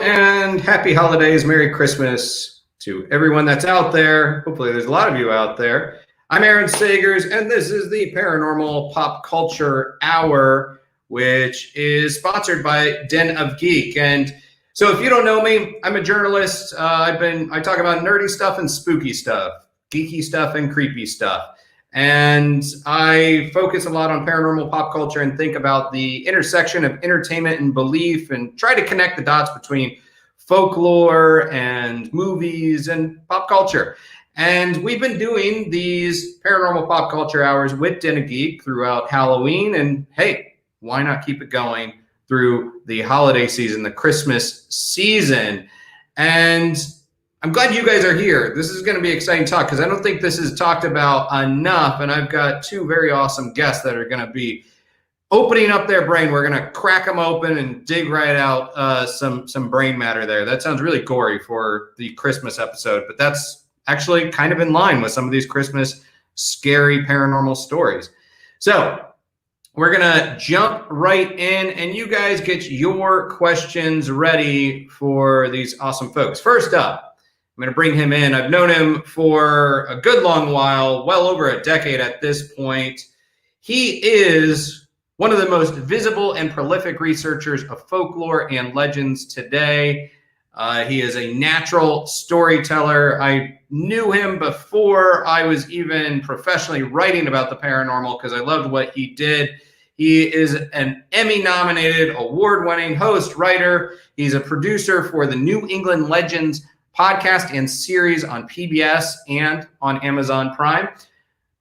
And happy holidays, Merry Christmas to everyone that's out there. Hopefully there's a lot of you out there. I'm Aaron Sagers, and this is the Paranormal Pop Culture Hour, which is sponsored by Den of Geek. And so if you don't know me, I'm a journalist. I talk about nerdy stuff and spooky stuff, geeky stuff and creepy stuff. And I focus a lot on paranormal pop culture and think about the intersection of entertainment and belief and try to connect the dots between folklore and movies and pop culture. And we've been doing these paranormal pop culture hours with Den of Geek throughout Halloween. And hey, why not keep it going through the holiday season, the Christmas season? And I'm glad you guys are here. This is going to be exciting talk because I don't think this is talked about enough. And I've got two very awesome guests that are going to be opening up their brain. We're going to crack them open and dig right out some brain matter there. That sounds really gory for the Christmas episode, but that's actually kind of in line with some of these Christmas scary paranormal stories. So we're going to jump right in, and you guys get your questions ready for these awesome folks. First up, I'm going to bring him in. I've known him for a good long while, well over a decade at this point. He is one of the most visible and prolific researchers of folklore and legends today. He is a natural storyteller. I knew him before I was even professionally writing about the paranormal because I loved what he did. He is an Emmy-nominated, award-winning host, writer. He's a producer for the New England Legends podcast and series on PBS and on Amazon Prime.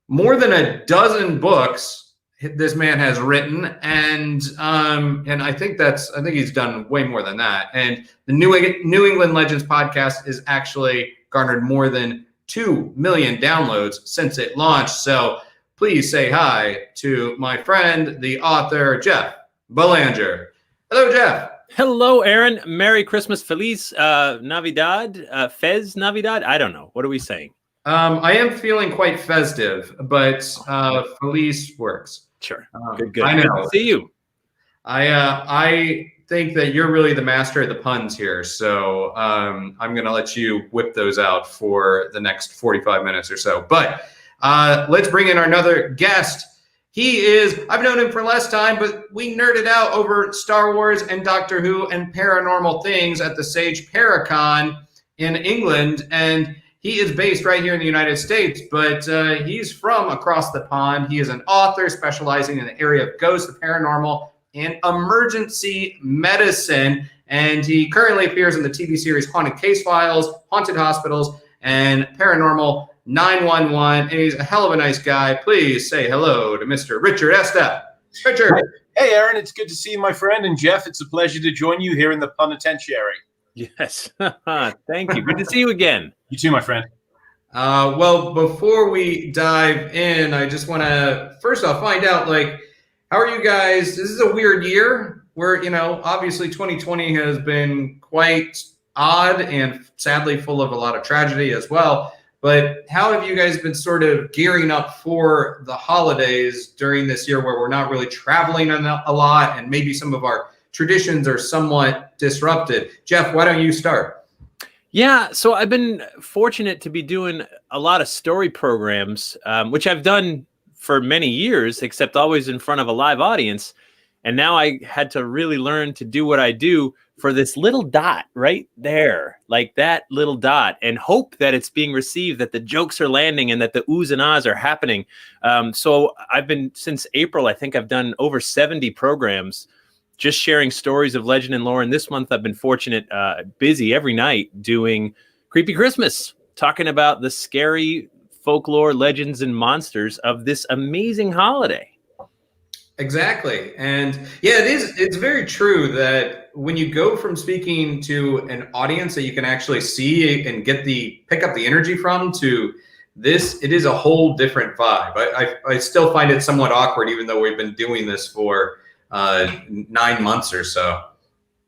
More than a dozen books this man has written, and I think he's done way more than that. And the New England Legends podcast is actually garnered more than 2 million downloads since it launched. So please say hi to my friend, the author, Jeff Belanger. Hello, Jeff. Hello, Aaron. Merry Christmas. Feliz Navidad. Fez Navidad. I don't know. What are we saying? I am feeling quite festive, but Feliz works. Sure. Good. I know. Good to see you. I think that you're really the master of the puns here, so I'm going to let you whip those out for the next 45 minutes or so. But let's bring in another guest. I've known him for less time, but we nerded out over Star Wars and Doctor Who and paranormal things at the Sage Paracon in England. And he is based right here in the United States, but he's from across the pond. He is an author specializing in the area of ghosts, the paranormal, and emergency medicine. And he currently appears in the TV series Haunted Case Files, Haunted Hospitals, and Paranormal 911, and he's a hell of a nice guy. Please say hello to Mr. Richard Estep. Richard. Hey, Aaron, it's good to see you, my friend. And Jeff, it's a pleasure to join you here in the penitentiary. Yes. Thank you. Good to see you again. You too, my friend. Well, before we dive in, I just want to first off find out, how are you guys? This is a weird year where, obviously 2020 has been quite odd and sadly full of a lot of tragedy as well. But how have you guys been sort of gearing up for the holidays during this year where we're not really traveling a lot and maybe some of our traditions are somewhat disrupted? Jeff, why don't you start? Yeah, so I've been fortunate to be doing a lot of story programs, which I've done for many years, except always in front of a live audience. And now I had to really learn to do what I do for this little dot right there, like that little dot, and hope that it's being received, that the jokes are landing and that the oohs and ahs are happening. So I've been, since April, I think I've done over 70 programs just sharing stories of legend and lore. And this month I've been fortunate, busy every night doing Creepy Christmas, talking about the scary folklore, legends, and monsters of this amazing holiday. Exactly. And yeah, it's very true that when you go from speaking to an audience that you can actually see and pick up the energy from to this, it is a whole different vibe. I still find it somewhat awkward, even though we've been doing this for 9 months or so.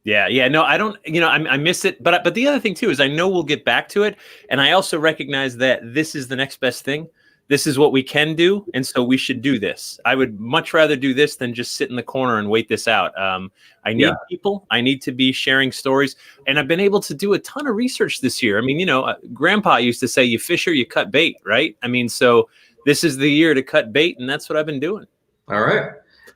Yeah. No, I don't, I miss it. But the other thing too, is I know we'll get back to it. And I also recognize that this is the next best thing. this is what we can do, and so we should do this. I would much rather do this than just sit in the corner and wait this out. I need people. I need to be sharing stories, and I've been able to do a ton of research this year. I mean, Grandpa used to say, "You fish or you cut bait," right? I mean, so this is the year to cut bait, and that's what I've been doing. All right.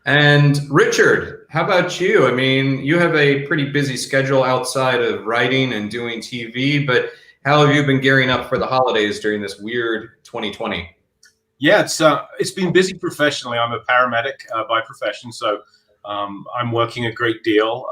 And Richard, how about you? I mean, you have a pretty busy schedule outside of writing and doing TV, but how have you been gearing up for the holidays during this weird 2020? Yeah, it's been busy professionally. I'm a paramedic by profession, so I'm working a great deal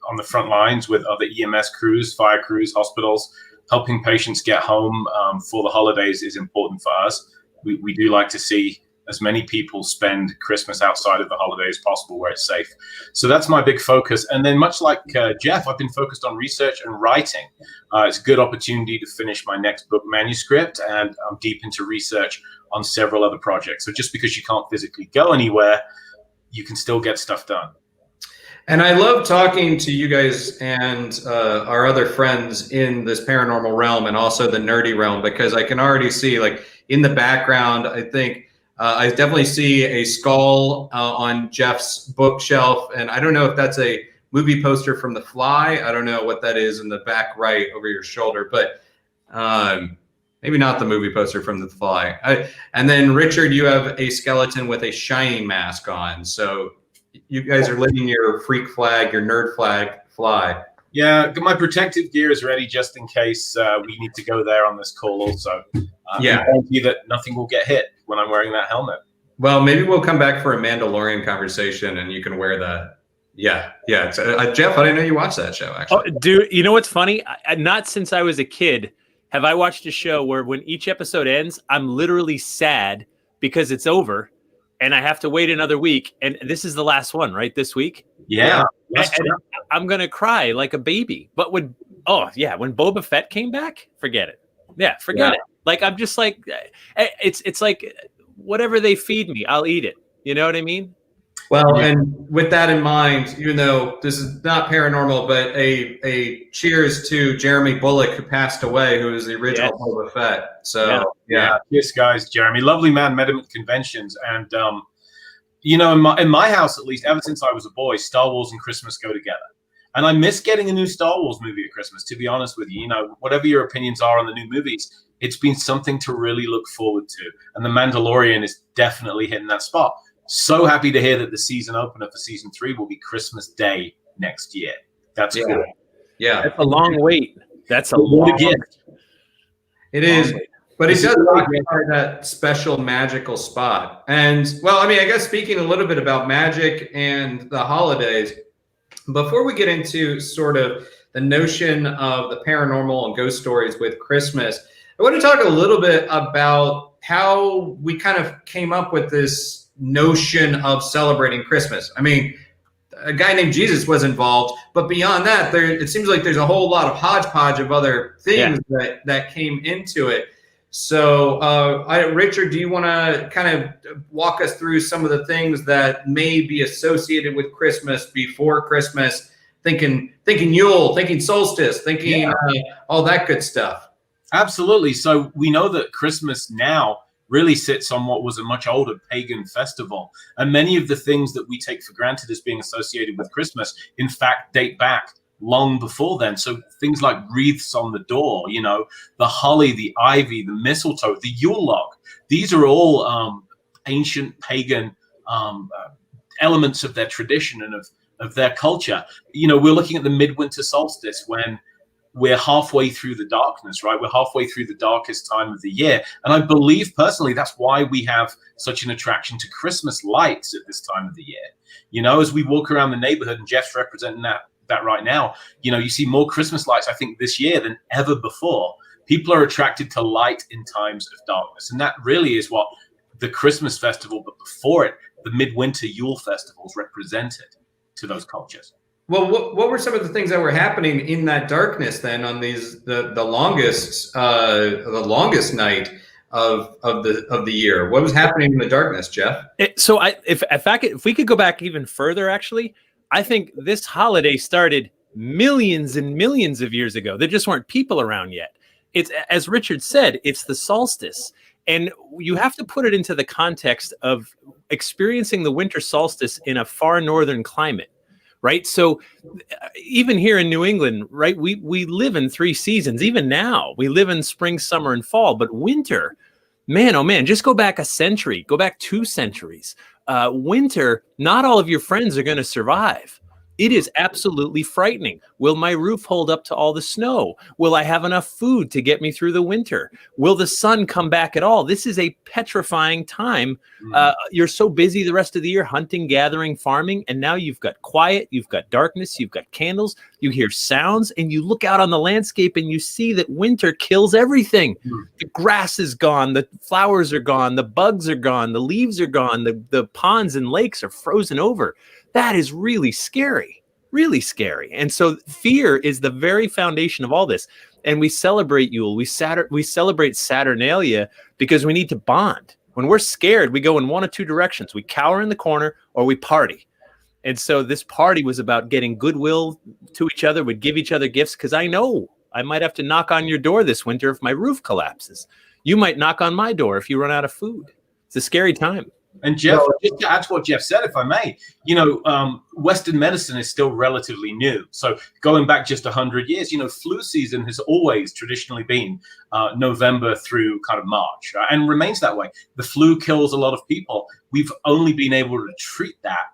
on the front lines with other EMS crews, fire crews, hospitals. Helping patients get home for the holidays is important for us. We do like to see as many people spend Christmas outside of the holidays possible where it's safe. So that's my big focus. And then much like Jeff, I've been focused on research and writing. It's a good opportunity to finish my next book manuscript, and I'm deep into research on several other projects. So just because you can't physically go anywhere, you can still get stuff done. And I love talking to you guys and our other friends in this paranormal realm and also the nerdy realm, because I can already see, like, in the background, I think I definitely see a skull on Jeff's bookshelf. And I don't know if that's a movie poster from The Fly. I don't know what that is in the back right over your shoulder, but maybe not the movie poster from The Fly. And then, Richard, you have a skeleton with a Shining mask on. So you guys are letting your freak flag, your nerd flag fly. Yeah, my protective gear is ready just in case we need to go there on this call also. Yeah. I guarantee that nothing will get hit when I'm wearing that helmet. Well, maybe we'll come back for a Mandalorian conversation and you can wear that. Yeah. Jeff, I didn't know you watched that show, actually. Oh, dude, you know what's funny? Not since I was a kid have I watched a show where when each episode ends, I'm literally sad because it's over and I have to wait another week. And this is the last one, right? This week. Yeah. And I'm going to cry like a baby. But when Boba Fett came back, forget it. Yeah, forget it. Like, I'm just like, it's like whatever they feed me, I'll eat it. You know what I mean? Well, and with that in mind, even though this is not paranormal, but a cheers to Jeremy Bulloch, who passed away, who was the original Boba Fett. So, yeah. Cheers, guys. Jeremy, lovely man, met him at conventions. And, in my house, at least, ever since I was a boy, Star Wars and Christmas go together. And I miss getting a new Star Wars movie at Christmas, to be honest with you. Whatever your opinions are on the new movies, it's been something to really look forward to. And The Mandalorian is definitely hitting that spot. So happy to hear that the season opener for season 3 will be Christmas Day next year. That's cool. Yeah. That's a long wait. That's a long gift. It is. But it does occupy that special magical spot. And, well, I mean, I guess speaking a little bit about magic and the holidays, before we get into sort of the notion of the paranormal and ghost stories with Christmas, I want to talk a little bit about how we kind of came up with this notion of celebrating Christmas. I mean, a guy named Jesus was involved, but beyond that, it seems like there's a whole lot of hodgepodge of other things that came into it. So, Richard, do you want to kind of walk us through some of the things that may be associated with Christmas before Christmas, thinking Yule, thinking solstice, thinking all that good stuff? Absolutely. So we know that Christmas now really sits on what was a much older pagan festival. And many of the things that we take for granted as being associated with Christmas, in fact, date back long before then. So things like wreaths on the door, the holly, the ivy, the mistletoe, the Yule log. These are all ancient pagan elements of their tradition and of their culture. We're looking at the midwinter solstice when we're halfway through the darkness, right? We're halfway through the darkest time of the year. And I believe personally, that's why we have such an attraction to Christmas lights at this time of the year. As we walk around the neighborhood, and Jeff's representing that right now, you see more Christmas lights, I think, this year than ever before. People are attracted to light in times of darkness. And that really is what the Christmas festival, but before it, the midwinter Yule festivals represented to those cultures. Well, what were some of the things that were happening in that darkness then on these the longest night of the year? What was happening in the darkness, Jeff? If we could go back even further, actually, I think this holiday started millions and millions of years ago. There just weren't people around yet. It's, as Richard said, it's the solstice. And you have to put it into the context of experiencing the winter solstice in a far northern climate, right? So even here in New England, right, we live in 3 seasons. Even now, we live in spring, summer, and fall. But winter, man, oh man, just go back a century, go back 2 centuries. Winter, not all of your friends are going to survive. It is absolutely frightening. Will my roof hold up to all the snow? Will I have enough food to get me through the winter? Will the sun come back at all? This is a petrifying time. You're so busy the rest of the year hunting, gathering, farming, and now you've got quiet, you've got darkness, you've got candles, you hear sounds, and you look out on the landscape and you see that winter kills everything. The grass is gone, the flowers are gone, the bugs are gone, the leaves are gone, the ponds and lakes are frozen over. That is really scary, really scary. And so fear is the very foundation of all this. And we celebrate Yule. We celebrate Saturnalia because we need to bond. When we're scared, we go in one of 2 directions. We cower in the corner or we party. And so this party was about getting goodwill to each other. We'd give each other gifts because I know I might have to knock on your door this winter if my roof collapses. You might knock on my door if you run out of food. It's a scary time. And Jeff, just to add to what Jeff said, if I may, Western medicine is still relatively new. So going back just 100 years, flu season has always traditionally been November through kind of March, and remains that way. The flu kills a lot of people. We've only been able to treat that,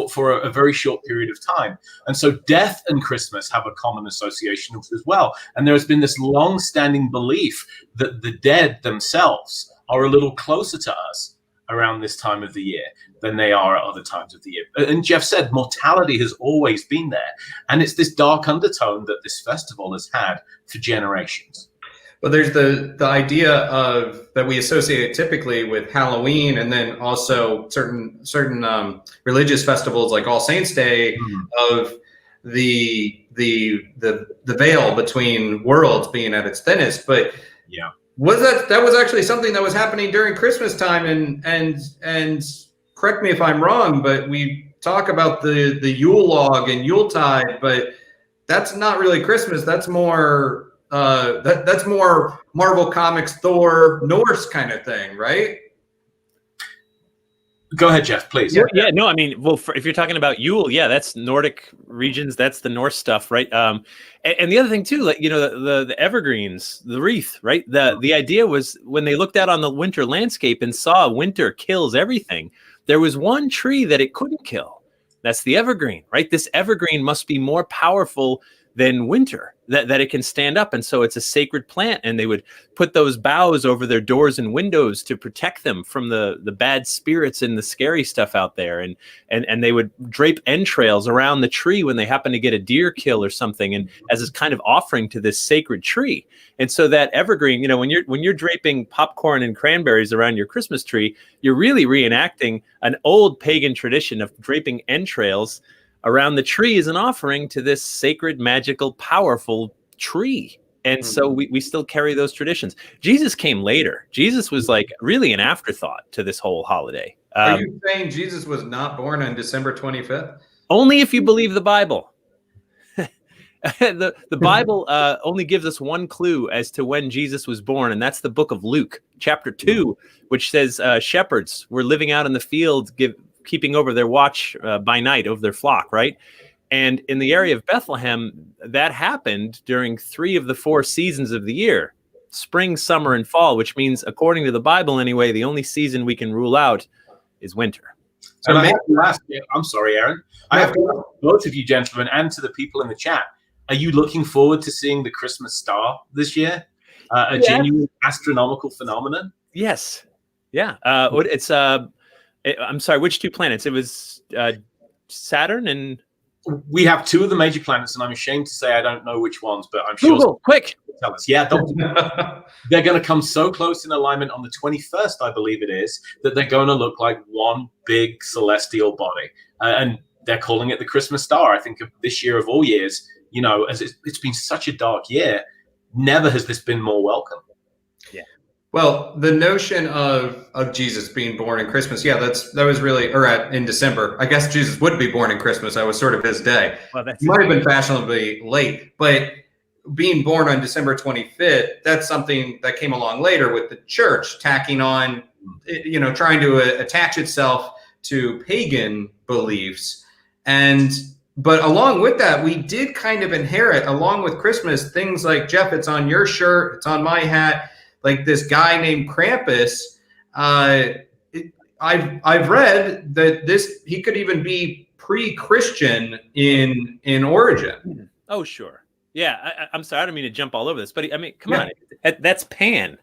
for a very short period of time. And so death and Christmas have a common association as well. And there has been this long-standing belief that the dead themselves are a little closer to us around this time of the year than they are at other times of the year. And Jeff said mortality has always been there. And it's this dark undertone that this festival has had for generations. Well, there's the idea of that we associate typically with Halloween, and then also certain religious festivals like All Saints Day, of the veil between worlds being at its thinnest. But yeah. That was actually something that was happening during Christmas time, and correct me if I'm wrong, but we talk about the Yule log and Yuletide, but that's not really Christmas. That's more that's more Marvel Comics, Thor, Norse kind of thing, right? Go ahead, Jeff, please. Yeah, no, I mean, well, if you're talking about Yule, yeah, that's Nordic regions, that's the Norse stuff, right? And the other thing too, like the evergreens, the wreath, right? The idea was when they looked out on the winter landscape and saw winter kills everything, there was one tree that it couldn't kill. That's the evergreen, right? This evergreen must be more powerful than winter, that it can stand up. And so it's a sacred plant, and they would put those boughs over their doors and windows to protect them from the bad spirits and the scary stuff out there. And they would drape entrails around the tree when they happen to get a deer kill or something, and as a kind of offering to this sacred tree. And so that evergreen, when you're draping popcorn and cranberries around your Christmas tree, you're really reenacting an old pagan tradition of draping entrails around the tree as an offering to this sacred, magical, powerful tree. And so we still carry those traditions. Jesus came later. Jesus was like really an afterthought to this whole holiday. Are you saying Jesus was not born on December 25th? Only if you believe the Bible. The Bible only gives us one clue as to when Jesus was born, and that's the book of Luke, chapter 2, which says shepherds were living out in the field, keeping over their watch by night over their flock, right? And in the area of Bethlehem, that happened during 3 of the 4 seasons of the year, spring, summer, and fall, which means, according to the Bible anyway, the only season we can rule out is winter. So I have to ask, I'm sorry, Aaron. I have to ask both of you gentlemen and to the people in the chat, are you looking forward to seeing the Christmas star this year? Genuine astronomical phenomenon? Yes. Yeah. It's I'm sorry, which 2 planets? It was Saturn and... We have 2 of the major planets, and I'm ashamed to say I don't know which ones, but I'm sure... Google, quick! Tell us. Yeah, they're going to come so close in alignment on the 21st, I believe it is, that they're going to look like one big celestial body. And they're calling it the Christmas star. I think of this year of all years, as it's been such a dark year, never has this been more welcome. Yeah. Well, the notion of Jesus being born in Christmas, yeah, that was really, in December. I guess Jesus would be born in Christmas. That was sort of his day. Well, he might have been fashionably late, but being born on December 25th, that's something that came along later with the church tacking on, trying to attach itself to pagan beliefs. But along with that, we did kind of inherit, along with Christmas, things like, Jeff, it's on your shirt, it's on my hat, like this guy named Krampus. I've read that he could even be pre-Christian in origin. Oh, sure. Yeah, I'm sorry, I don't mean to jump all over this, but I mean, come on, that's Pan.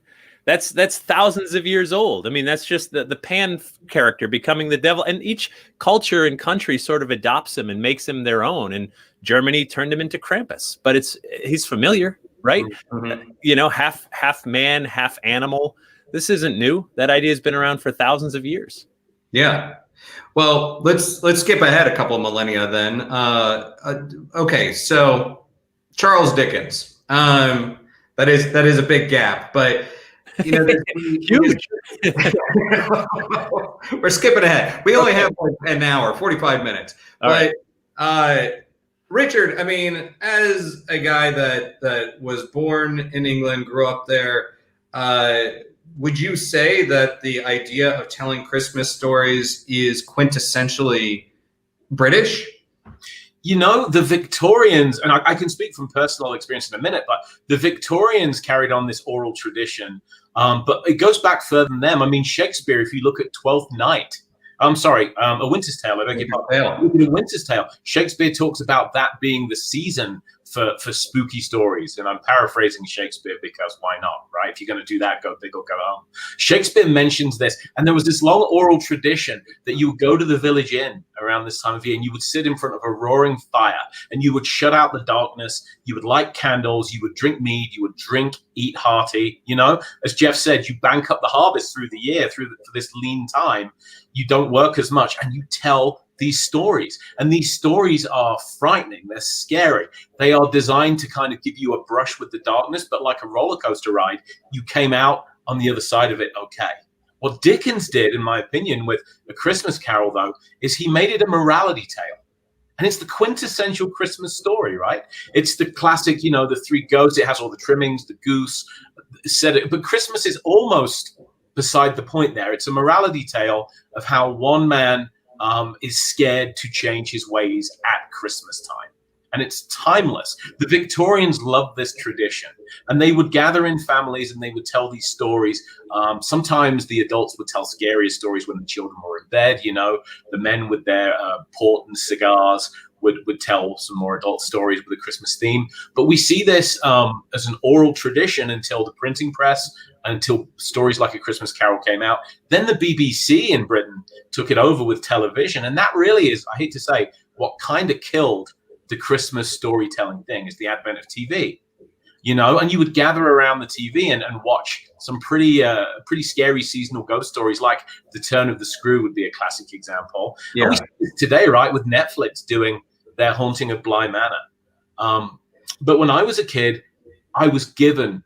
That's thousands of years old. I mean, that's just the Pan character becoming the devil, and each culture and country sort of adopts him and makes him their own. And Germany turned him into Krampus, but he's familiar, right? Mm-hmm. Half man, half animal. This isn't new. That idea has been around for thousands of years. Yeah. Well, let's skip ahead a couple of millennia then. Okay, so Charles Dickens. That is a big gap, but huge. We're skipping ahead. We only have like an hour, 45 minutes. All but right. Richard, I mean, as a guy that was born in England, grew up there, would you say that the idea of telling Christmas stories is quintessentially British? The Victorians, and I can speak from personal experience in a minute, but the Victorians carried on this oral tradition. But it goes back further than them. I mean, Shakespeare, if you look at Twelfth Night, A Winter's Tale, I beg your pardon. Look at A Winter's Tale. Shakespeare talks about that being the season for spooky stories. And I'm paraphrasing Shakespeare because why not, right? If you're going to do that, go big or go home. Shakespeare mentions this. And there was this long oral tradition that you would go to the village inn around this time of year and you would sit in front of a roaring fire and you would shut out the darkness. You would light candles. You would drink mead. You would drink, eat hearty. As Jeff said, you bank up the harvest through the year, for this lean time. You don't work as much and you tell these stories. And these stories are frightening. They're scary. They are designed to kind of give you a brush with the darkness, but like a roller coaster ride, you came out on the other side of it okay. What Dickens did, in my opinion, with A Christmas Carol, though, is he made it a morality tale. And it's the quintessential Christmas story, right? It's the classic, the three goats. It has all the trimmings, the goose, but Christmas is almost beside the point there. It's a morality tale of how one man is scared to change his ways at Christmas time. And it's timeless. The Victorians loved this tradition. And they would gather in families and they would tell these stories. Sometimes the adults would tell scarier stories when the children were in bed. The men with their port and cigars would tell some more adult stories with a Christmas theme. But we see this as an oral tradition until the printing press, until stories like A Christmas Carol came out. Then the BBC in Britain took it over with television. And that really is, I hate to say, what kind of killed the Christmas storytelling thing, is the advent of TV. And you would gather around the TV and watch some pretty scary seasonal ghost stories, like The Turn of the Screw would be a classic example. Yeah. And we see this today, right, with Netflix doing their Haunting of Bly Manor. But when I was a kid, I was given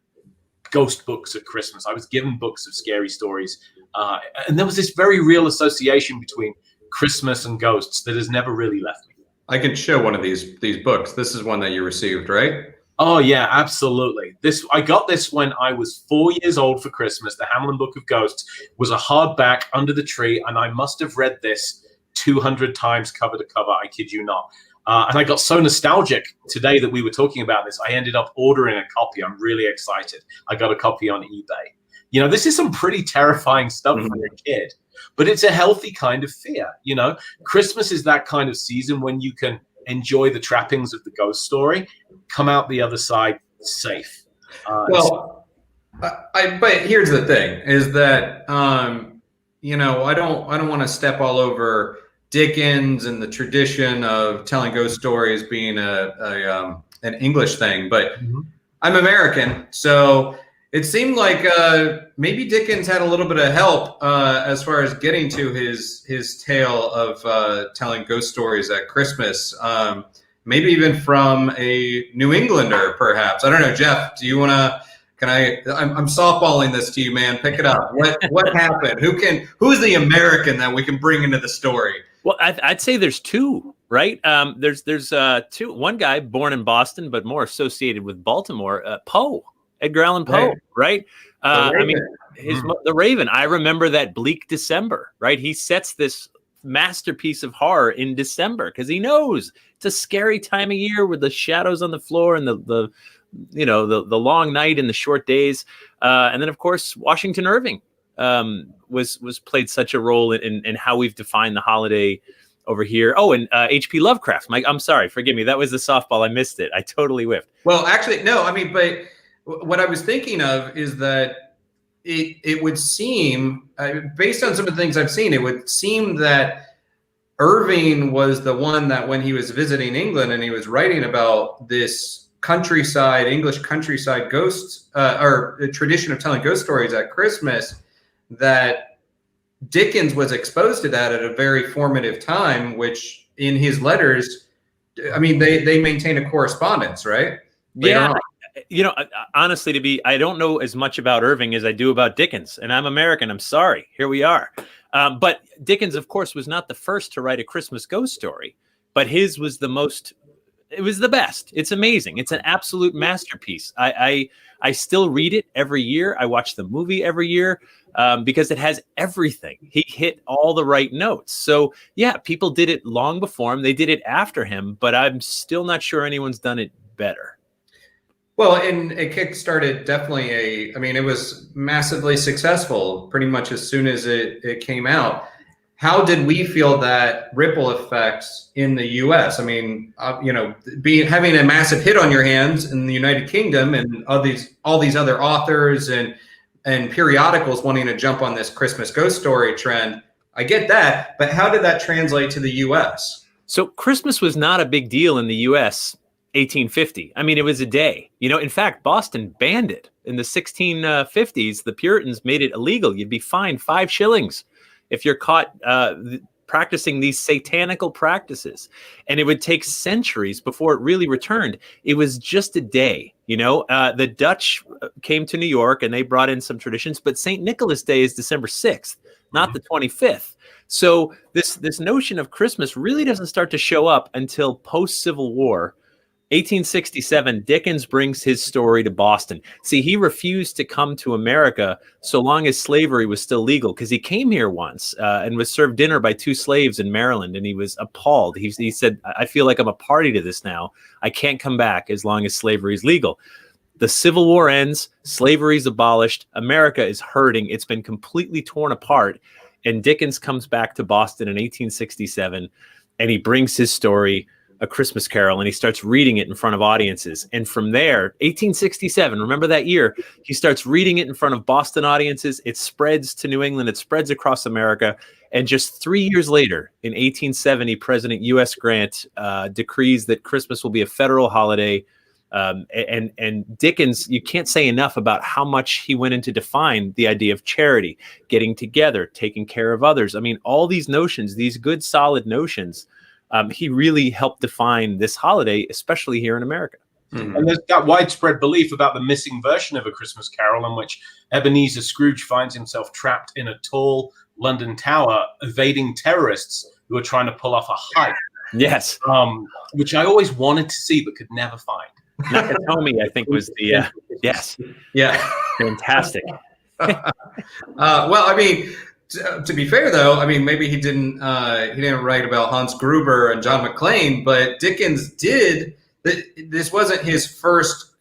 ghost books at Christmas. I was given books of scary stories. And there was this very real association between Christmas and ghosts that has never really left me. I can show one of these books. This is one that you received, right? Oh, yeah, absolutely. I got this when I was 4 years old for Christmas. The Hamlin Book of Ghosts was a hardback under the tree, and I must have read this 200 times cover to cover. I kid you not. And I got so nostalgic today that we were talking about this, I ended up ordering a copy. I'm really excited. I got a copy on eBay. This is some pretty terrifying stuff for a kid, but it's a healthy kind of fear. Christmas is that kind of season when you can enjoy the trappings of the ghost story, come out the other side safe. But here's the thing: is that I don't want to step all over Dickens and the tradition of telling ghost stories being an English thing, but I'm American, so it seemed like maybe Dickens had a little bit of help as far as getting to his tale of telling ghost stories at Christmas. Maybe even from a New Englander, perhaps. I don't know, Jeff. Do you want to? I'm softballing this to you, man. Pick it up. What happened? Who's the American that we can bring into the story? Well, I'd say there's two. right? There's one guy born in Boston, but more associated with Baltimore, Poe, Edgar Allan Poe, right? I mean, the Raven. I remember that bleak December, right? He sets this masterpiece of horror in December because he knows it's a scary time of year with the shadows on the floor and the long night and the short days. And then, of course, Washington Irving was played such a role in how we've defined the holiday over here. Oh, and H.P. Lovecraft. I'm sorry, forgive me. That was the softball. I missed it. I totally whiffed. Well, actually, no. I mean, but what I was thinking of is that it would seem, based on some of the things I've seen, it would seem that Irving was the one that when he was visiting England and he was writing about this countryside, English countryside ghosts, or the tradition of telling ghost stories at Christmas, that Dickens was exposed to that at a very formative time, which in his letters, I mean, they maintain a correspondence, right? Yeah. Honestly, I don't know as much about Irving as I do about Dickens, and I'm American. I'm sorry. Here we are. But Dickens, of course, was not the first to write a Christmas ghost story, but his was it was the best. It's amazing. It's an absolute masterpiece. I still read it every year. I watch the movie every year because it has everything. He hit all the right notes. So yeah, people did it long before him. They did it after him, but I'm still not sure anyone's done it better. Well, and it kickstarted definitely it was massively successful pretty much as soon as it came out. How did we feel that ripple effects in the U.S.? I mean, having a massive hit on your hands in the United Kingdom and all these other authors and periodicals wanting to jump on this Christmas ghost story trend. I get that, but how did that translate to the U.S.? So Christmas was not a big deal in the U.S. 1850. I mean, it was a day. In fact, Boston banned it in the 1650s. The Puritans made it illegal. You'd be fined 5 shillings if you're caught practicing these satanical practices. And it would take centuries before it really returned. It was just a day. The Dutch came to New York and they brought in some traditions, but St. Nicholas Day is December 6th, not the 25th. So this notion of Christmas really doesn't start to show up until post-Civil War. 1867, Dickens brings his story to Boston. See, he refused to come to America so long as slavery was still legal, because he came here once and was served dinner by 2 slaves in Maryland, and he was appalled. He said, I feel like I'm a party to this now. I can't come back as long as slavery is legal. The Civil War ends, slavery is abolished, America is hurting. It's been completely torn apart, and Dickens comes back to Boston in 1867, and he brings his story, A Christmas Carol, and he starts reading it in front of audiences. And from there, 1867, remember that year, he starts reading it in front of Boston audiences. It spreads to New England. It spreads across America. And just 3 years later, in 1870, President U.S. Grant decrees that Christmas will be a federal holiday. And Dickens, you can't say enough about how much he went in to define the idea of charity, getting together, taking care of others. I mean, all these notions, these good, solid notions, he really helped define this holiday, especially here in America. Mm-hmm. And there's that widespread belief about the missing version of A Christmas Carol, in which Ebenezer Scrooge finds himself trapped in a tall London tower, evading terrorists who are trying to pull off a heist. Yes. Which I always wanted to see, but could never find. Nakatomi, I think, was the yes. Yeah. Fantastic. Well, I mean, to be fair, though, I mean, maybe he didn't write about Hans Gruber and John McClane, but Dickens did. This wasn't his first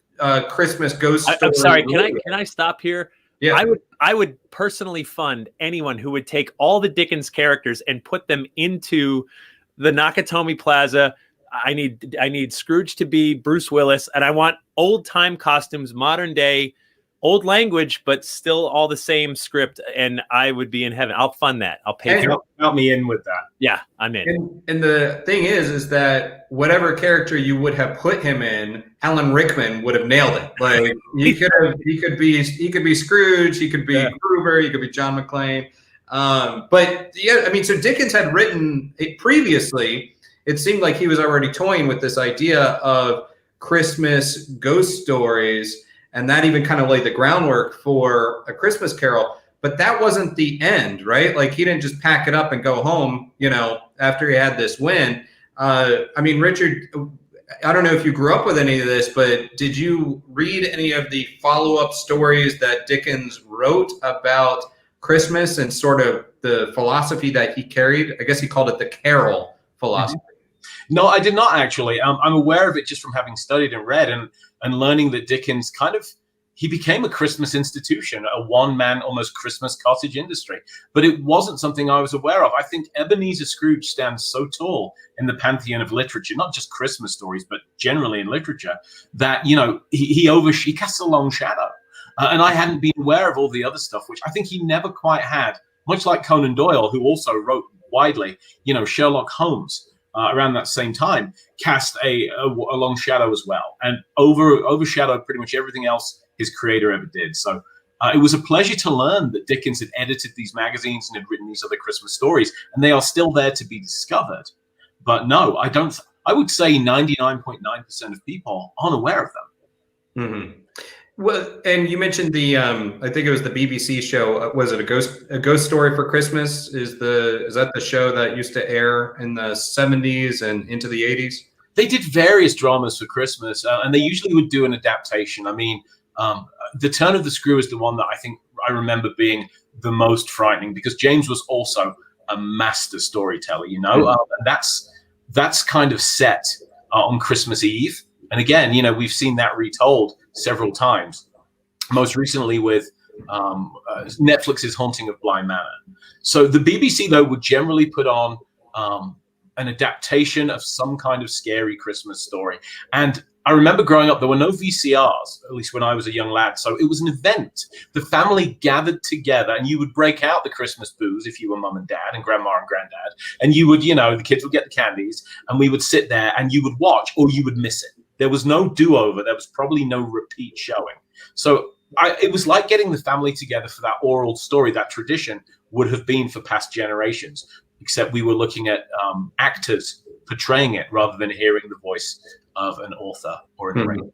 Christmas ghost story. I'm sorry. Can I stop here? Yeah. I would personally fund anyone who would take all the Dickens characters and put them into the Nakatomi Plaza. I need Scrooge to be Bruce Willis, and I want old time costumes, modern day. Old language, but still all the same script, and I would be in heaven. I'll fund that. I'll pay. Help me in with that. Yeah, I'm in. And the thing is that whatever character you would have put him in, Alan Rickman would have nailed it. Like he could be Scrooge, he could be Gruber, he could be John McClane. But yeah, I mean, so Dickens had written it previously. It seemed like he was already toying with this idea of Christmas ghost stories. And that even kind of laid the groundwork for A Christmas Carol. But that wasn't the end, right? Like he didn't just pack it up and go home, after he had this win. I mean, Richard, I don't know if you grew up with any of this, but did you read any of the follow-up stories that Dickens wrote about Christmas and sort of the philosophy that he carried? I guess he called it the Carol philosophy. No, I did not actually. I'm aware of it just from having studied and read and learning that Dickens he became a Christmas institution, a one-man almost Christmas cottage industry. But it wasn't something I was aware of. I think Ebenezer Scrooge stands so tall in the pantheon of literature, not just Christmas stories, but generally in literature, that, he casts a long shadow. And I hadn't been aware of all the other stuff, which I think he never quite had, much like Conan Doyle, who also wrote widely, Sherlock Holmes. Around that same time, cast a long shadow as well, and overshadowed pretty much everything else his creator ever did. So it was a pleasure to learn that Dickens had edited these magazines and had written these other Christmas stories, and they are still there to be discovered. But no, I don't. I would say 99.9% of people aren't aware of them. Mm-hmm. Well, and you mentioned the I think it was the BBC show. Was it a ghost story for Christmas? Is that the show that used to air in the 70s and into the 80s? They did various dramas for Christmas, and they usually would do an adaptation. I mean, The Turn of the Screw is the one that I think I remember being the most frightening, because James was also a master storyteller, and that's kind of set on Christmas Eve. And again, we've seen that retold several times, most recently with Netflix's Haunting of Bly Manor. So the BBC, though, would generally put on an adaptation of some kind of scary Christmas story. And I remember growing up, there were no VCRs, at least when I was a young lad. So it was an event. The family gathered together, and you would break out the Christmas booze if you were mum and dad and grandma and granddad. And you would, the kids would get the candies, and we would sit there and you would watch, or you would miss it. There was no do-over. There was probably no repeat showing. So it was like getting the family together for that oral story. That tradition would have been for past generations, except we were looking at actors portraying it rather than hearing the voice of an author or a narrator.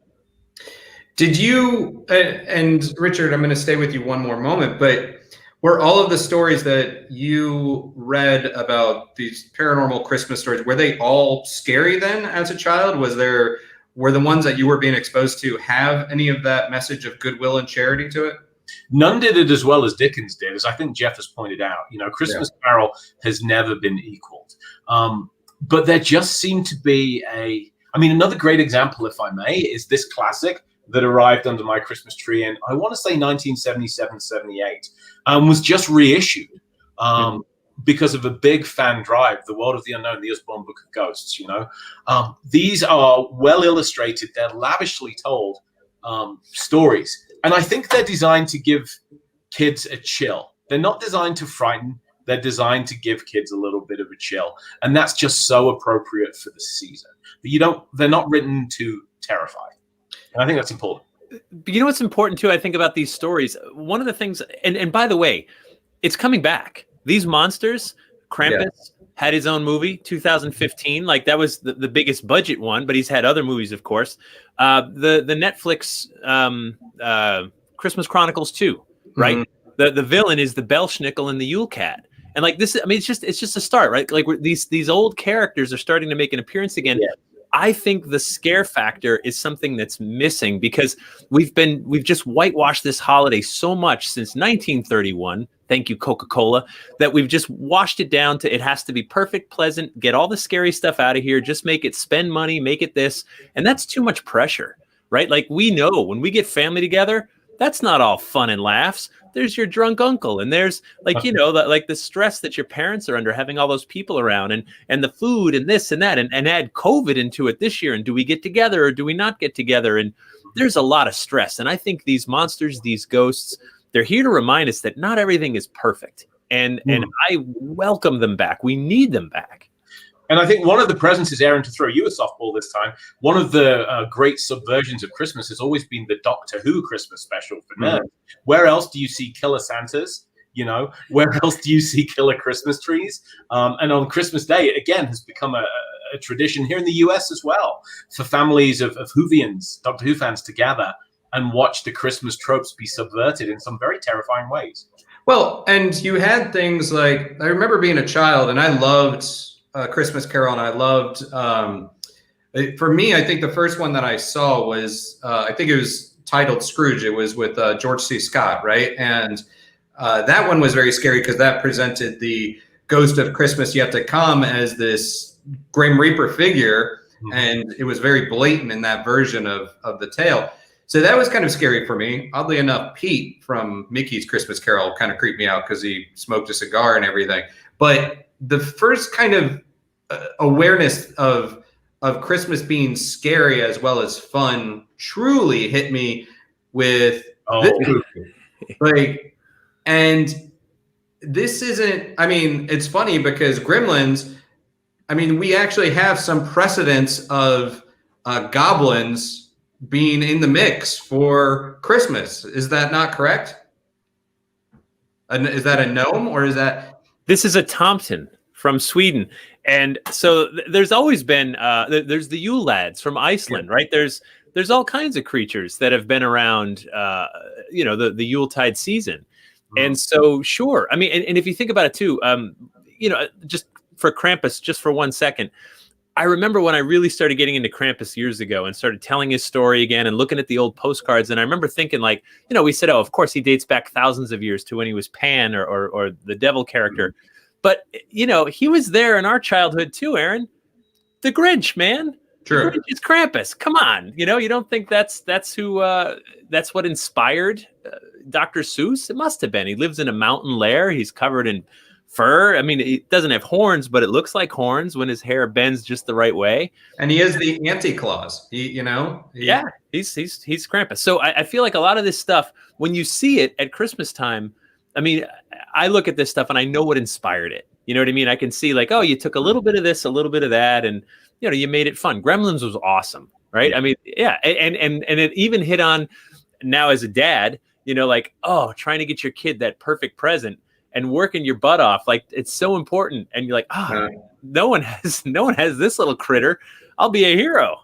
Did you, and Richard, I'm going to stay with you one more moment, but were all of the stories that you read about these paranormal Christmas stories, were they all scary then as a child? Were the ones that you were being exposed to have any of that message of goodwill and charity to it? None did it as well as Dickens did, as I think Jeff has pointed out. Christmas Carol has never been equaled. But there just seemed to be another great example, if I may, is this classic that arrived under my Christmas tree in, I want to say 1977, 78, was just reissued. Because of a big fan drive, The World of the Unknown, the Usborne Book of Ghosts, These are well illustrated. They're lavishly told stories. And I think they're designed to give kids a chill. They're not designed to frighten. They're designed to give kids a little bit of a chill. And that's just so appropriate for the season. But they're not written to terrify. And I think that's important. You know what's important too, I think, about these stories? One of the things, and by the way, it's coming back. These monsters, Krampus had his own movie, 2015. Like that was the biggest budget one, but he's had other movies, of course. The Netflix Christmas Chronicles 2, right? Mm-hmm. The villain is the Belschnickel and the Yule Cat. And like this, it's just a start, right? Like these old characters are starting to make an appearance again. Yeah. I think the scare factor is something that's missing because we've just whitewashed this holiday so much since 1931. Thank you, Coca-Cola, that we've just washed it down to it has to be perfect, pleasant, get all the scary stuff out of here, just make it spend money, make it this. And that's too much pressure, right? Like we know when we get family together, that's not all fun and laughs. There's your drunk uncle, and there's the stress that your parents are under having all those people around, and the food and this and that, and add COVID into it this year. And do we get together or do we not get together? And there's a lot of stress. And I think these monsters, these ghosts, they're here to remind us that not everything is perfect. And I welcome them back. We need them back. And I think one of the presents, Aaron, to throw you a softball this time, one of the great subversions of Christmas has always been the Doctor Who Christmas special for nerds. Where else do you see killer Santas? Where else do you see killer Christmas trees? And on Christmas Day, it again has become a tradition here in the US as well for families of Whovians, Doctor Who fans, to gather and watch the Christmas tropes be subverted in some very terrifying ways. Well, and you had things like, I remember being a child and I loved Christmas Carol, and I loved. For me, I think the first one that I saw was I think it was titled Scrooge. It was with George C. Scott, right? And that one was very scary because that presented the ghost of Christmas yet to come as this Grim Reaper figure, and it was very blatant in that version of the tale. So that was kind of scary for me. Oddly enough, Pete from Mickey's Christmas Carol kind of creeped me out because he smoked a cigar and everything. But the first kind of awareness of Christmas being scary as well as fun truly hit me with this movie. Like, and this isn't, I mean, it's funny because Gremlins, I mean, we actually have some precedents of goblins being in the mix for Christmas. Is that not correct? Is that a gnome or is that? This is a Thompson from Sweden. And so there's always been, there's the Yule lads from Iceland, right? There's all kinds of creatures that have been around, the Yuletide season. And so, sure. I mean, and if you think about it too, just for Krampus, just for 1 second, I remember when I really started getting into Krampus years ago and started telling his story again and looking at the old postcards. And I remember thinking like, we said, oh, of course he dates back thousands of years to when he was Pan or the devil character. But, he was there in our childhood too, Aaron. The Grinch, man. Sure. The Grinch is Krampus. Come on. You don't think that's what inspired Dr. Seuss? It must have been. He lives in a mountain lair. He's covered in fur. I mean, he doesn't have horns, but it looks like horns when his hair bends just the right way. And he is the anti-Claus. He's Krampus. So I feel like a lot of this stuff, when you see it at Christmas time, I mean, I look at this stuff and I know what inspired it. You know what I mean? I can see like, oh, you took a little bit of this, a little bit of that, and you made it fun. Gremlins was awesome, right? I mean, yeah, and it even hit on now as a dad, like, oh, trying to get your kid that perfect present and working your butt off, like it's so important. And you're like, no one has this little critter. I'll be a hero.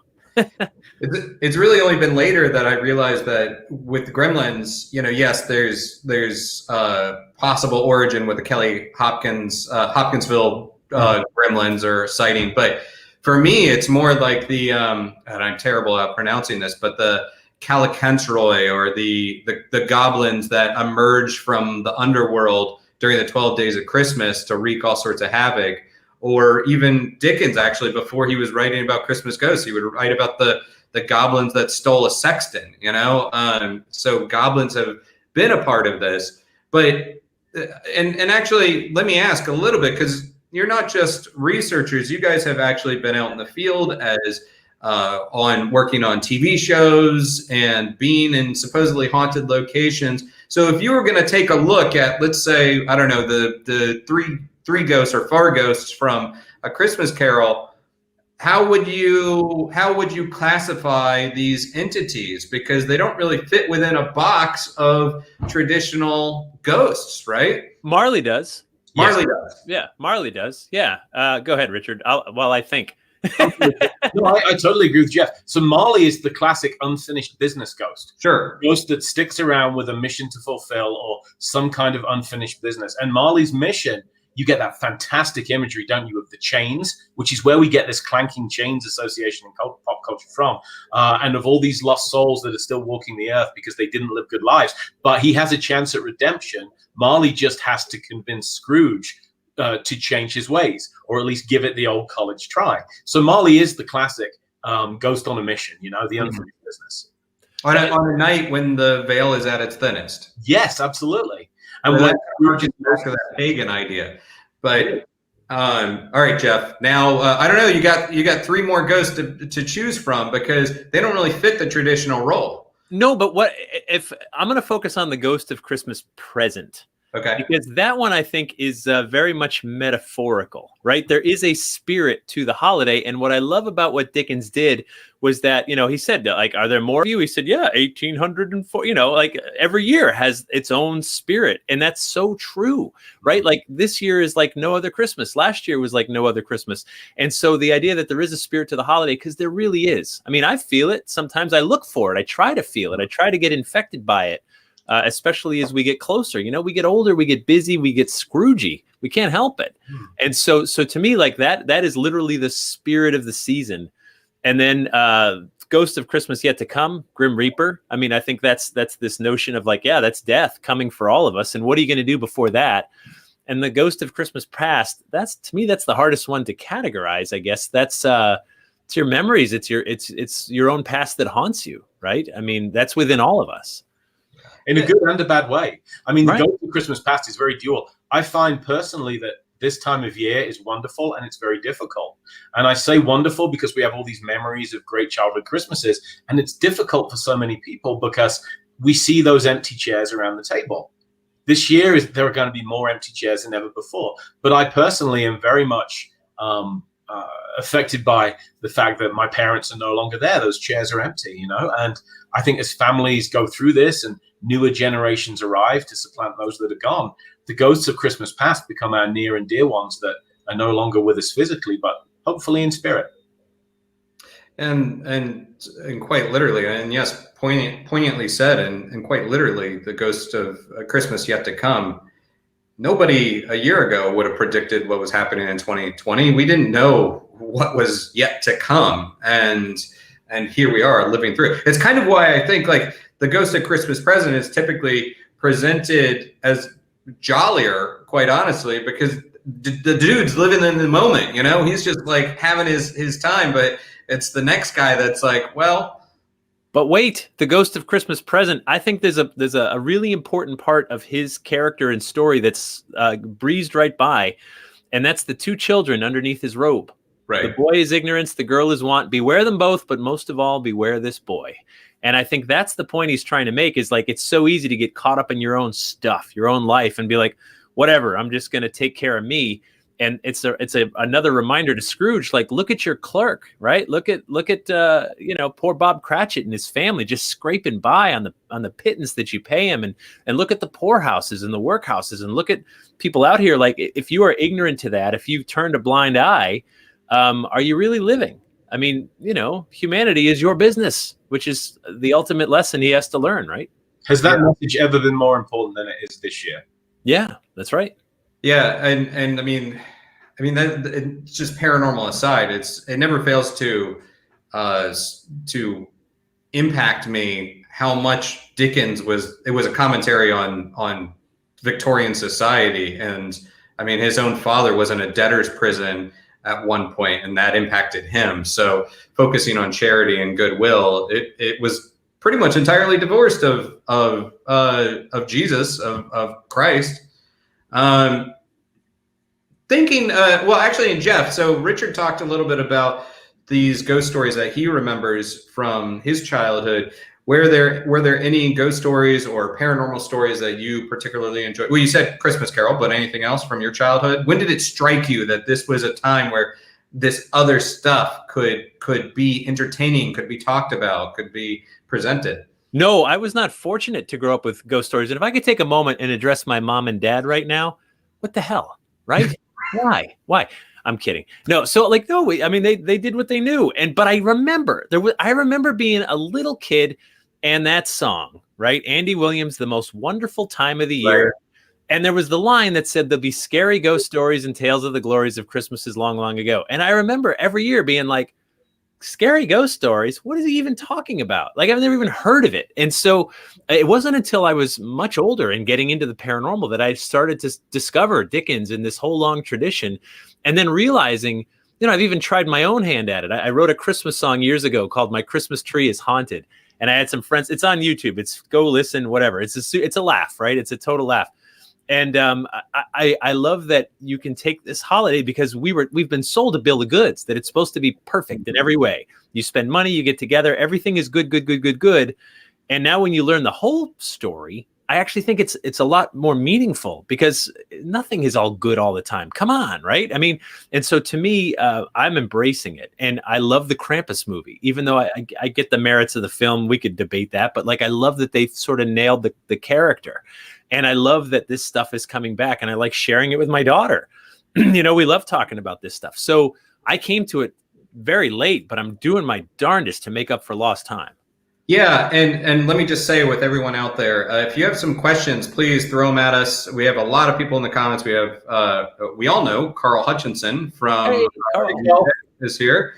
It's really only been later that I realized that with Gremlins, yes, there's possible origin with the Kelly Hopkinsville Gremlins or sighting, but for me, it's more like the and I'm terrible at pronouncing this, but the Calicantroi or the goblins that emerge from the underworld during the 12 days of Christmas to wreak all sorts of havoc. Or even Dickens, actually, before he was writing about Christmas ghosts, he would write about the goblins that stole a sexton, So goblins have been a part of this. But, and actually, let me ask a little bit, because you're not just researchers. You guys have actually been out in the field as working on TV shows and being in supposedly haunted locations. So if you were going to take a look at, let's say, I don't know, the three ghosts or four ghosts from A Christmas Carol, how would you classify these entities? Because they don't really fit within a box of traditional ghosts, right? Marley does. Marley does. Yeah, Marley does. Yeah. Go ahead, Richard. While I think. No, I totally agree with Jeff. So Marley is the classic unfinished business ghost. Sure. Ghost that sticks around with a mission to fulfill or some kind of unfinished business. And Marley's mission, you get that fantastic imagery, don't you, of the chains, which is where we get this clanking chains association in pop culture from, and of all these lost souls that are still walking the earth because they didn't live good lives. But he has a chance at redemption. Marley just has to convince Scrooge to change his ways, or at least give it the old college try. So Marley is the classic ghost on a mission, the unfinished business. On a night when the veil is at its thinnest. Yes, absolutely. And when Scrooge is back to that pagan idea. But all right, Jeff. Now I don't know. You got three more ghosts to choose from because they don't really fit the traditional role. No, but what if I'm going to focus on the Ghost of Christmas Present? Okay. Because that one I think is very much metaphorical, right? There is a spirit to the holiday. And what I love about what Dickens did was that, he said, like, are there more of you? He said, yeah, 1804, like every year has its own spirit. And that's so true, right? Like this year is like no other Christmas. Last year was like no other Christmas. And so the idea that there is a spirit to the holiday, because there really is. I mean, I feel it. Sometimes I look for it. I try to feel it. I try to get infected by it. especially as we get closer. You know, we get older, we get busy, we get Scroogey. We can't help it. And so to me, like that is literally the spirit of the season. And then Ghost of Christmas Yet to Come, Grim Reaper. I mean, I think that's this notion of like, yeah, that's death coming for all of us. And what are you going to do before that? And the Ghost of Christmas Past, to me, that's the hardest one to categorize, I guess. That's it's your memories. It's your own past that haunts you, right? I mean, that's within all of us. In a good and a bad way. I mean, Right. the Ghost of Christmas Past is very dual. I find personally that this time of year is wonderful and it's very difficult. And I say wonderful because we have all these memories of great childhood Christmases, and it's difficult for so many people because we see those empty chairs around the table. This year, there are going to be more empty chairs than ever before. But I personally am very much affected by the fact that my parents are no longer there. Those chairs are empty, you know? And I think as families go through this and newer generations arrive to supplant those that are gone, the ghosts of Christmas past become our near and dear ones that are no longer with us physically, but hopefully in spirit. And quite literally, and yes, poignantly said, and quite literally, the ghost of Christmas Yet to Come. Nobody a year ago would have predicted what was happening in 2020. We didn't know what was yet to come, and here we are living through it. It's kind of why I think like the Ghost of Christmas Present is typically presented as jollier, quite honestly, because the dude's living in the moment. You know, he's just like having his time, but it's the next guy that's like, well. But wait, the Ghost of Christmas Present, I think there's a really important part of his character and story that's breezed right by, and that's the two children underneath his robe. Right. The boy is ignorance, the girl is want. Beware them both, but most of all, beware this boy. And I think that's the point he's trying to make, is like, it's so easy to get caught up in your own stuff, your own life, and be like, whatever, I'm just going to take care of me. And it's another reminder to Scrooge, like, look at your clerk, right? Look at poor Bob Cratchit and his family just scraping by on the pittance that you pay him, and look at the poorhouses and the workhouses, and look at people out here. Like, if you are ignorant to that, if you've turned a blind eye, are you really living? I mean, you know, humanity is your business, which is the ultimate lesson he has to learn, right? Has that message ever been more important than it is this year? Yeah, that's right. Yeah, and I mean that, it's just paranormal aside, it never fails to impact me how much Dickens was a commentary on Victorian society. And I mean, his own father was in a debtor's prison at one point, and that impacted him. So focusing on charity and goodwill, it was pretty much entirely divorced of Jesus, of Christ. And Jeff, so Richard talked a little bit about these ghost stories that he remembers from his childhood. Were there any ghost stories or paranormal stories that you particularly enjoyed? Well, you said Christmas Carol, but anything else from your childhood? When did it strike you that this was a time where this other stuff could be entertaining, could be talked about, could be presented? No, I was not fortunate to grow up with ghost stories. And if I could take a moment and address my mom and dad right now, what the hell, right? Why? I'm kidding. No, so like, no, I mean, they did what they knew. But I remember being a little kid and that song, right? Andy Williams, The Most Wonderful Time of the Year. Right. And there was the line that said, there'll be scary ghost stories and tales of the glories of Christmases long, long ago. And I remember every year being like, scary ghost stories? What is he even talking about? Like, I've never even heard of it. And so it wasn't until I was much older and getting into the paranormal that I started to discover Dickens and this whole long tradition. And then realizing, you know, I've even tried my own hand at it. I wrote a Christmas song years ago called My Christmas Tree is Haunted. And I had some friends, it's on YouTube. It's go listen, whatever. It's a laugh, right? It's a total laugh. And I love that you can take this holiday because we've been sold a bill of goods that it's supposed to be perfect in every way. You spend money, you get together, everything is good. And now when you learn the whole story, I actually think it's a lot more meaningful because nothing is all good all the time. Come on, right? I mean, and so to me, I'm embracing it. And I love the Krampus movie, even though I get the merits of the film. We could debate that, but like, I love that they sort of nailed the character. And I love that this stuff is coming back, and I like sharing it with my daughter. You know, we love talking about this stuff. So I came to it very late, but I'm doing my darndest to make up for lost time. Yeah, and let me just say with everyone out there, if you have some questions, please throw them at us. We have a lot of people in the comments. We have, we all know Carl Hutchinson from Hey, Carl. is here.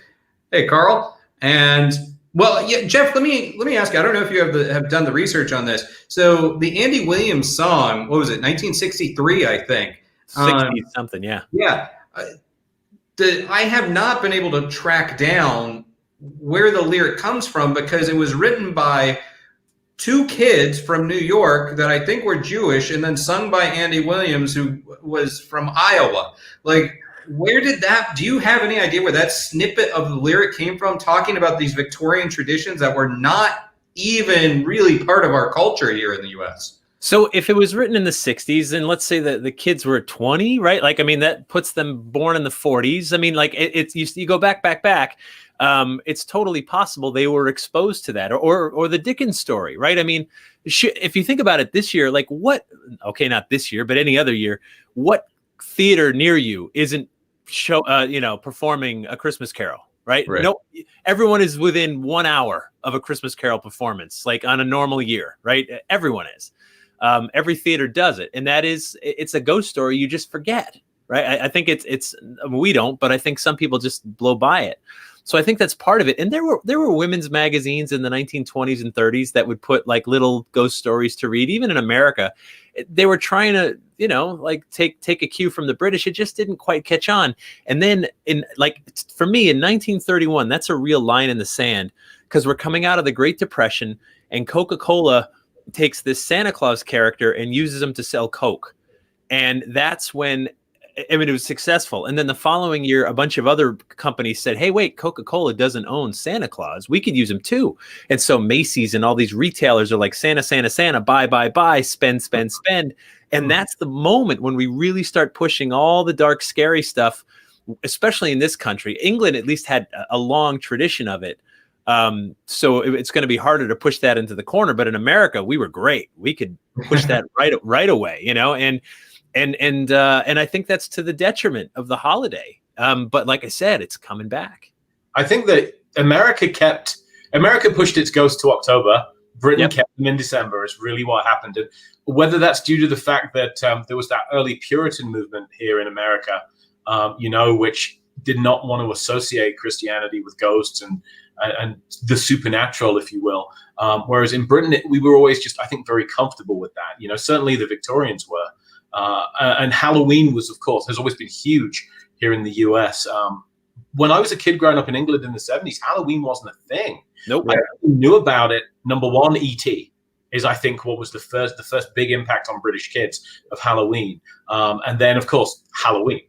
Hey, Carl. And well, yeah, Jeff, let me ask you. I don't know if you have done the research on this. So the Andy Williams song, what was it, 1963, I think. 60 something, yeah. Yeah. I have not been able to track down where the lyric comes from because it was written by two kids from New York that I think were Jewish and then sung by Andy Williams, who was from Iowa. Like, where did that, do you have any idea where that snippet of the lyric came from, talking about these Victorian traditions that were not even really part of our culture here in the US? So if it was written in the 60s, and let's say that the kids were 20, right? Like, I mean, that puts them born in the 40s. I mean, like it's you go back. It's totally possible they were exposed to that, or the Dickens story, right? I mean, if you think about it this year, like what? Okay, not this year, but any other year, what theater near you isn't performing A Christmas Carol? Right? No, everyone is within 1 hour of A Christmas Carol performance, like on a normal year, right? Everyone is. Every theater does it, and it's a ghost story you just forget, right? I think we don't, but I think some people just blow by it. So I think that's part of it. And there were women's magazines in the 1920s and 30s that would put like little ghost stories to read. Even in America, they were trying to, like take a cue from the British. It just didn't quite catch on. And then for me in 1931, that's a real line in the sand, because we're coming out of the Great Depression, and Coca-Cola takes this Santa Claus character and uses him to sell Coke. And that's when, I mean, it was successful. And then the following year, a bunch of other companies said, hey, wait, Coca-Cola doesn't own Santa Claus. We could use him too. And so Macy's and all these retailers are like, Santa, Santa, Santa, buy, spend. And that's the moment when we really start pushing all the dark, scary stuff, especially in this country. England at least had a long tradition of it. So it's going to be harder to push that into the corner. But in America, we were great. We could push that right away, and I think that's to the detriment of the holiday. But like I said, it's coming back. I think that America pushed its ghost to October. Britain kept them in December. Is really what happened. And whether that's due to the fact that there was that early Puritan movement here in America, which did not want to associate Christianity with ghosts and the supernatural, if you will. Whereas in Britain, we were always just, I think, very comfortable with that. Certainly the Victorians were. And Halloween has always been huge here in the US. When I was a kid growing up in England in the 70s, Halloween wasn't a thing. Nope. I knew about it. Number one, E.T. is, I think, what was the first big impact on British kids of Halloween. And then, of course, Halloween.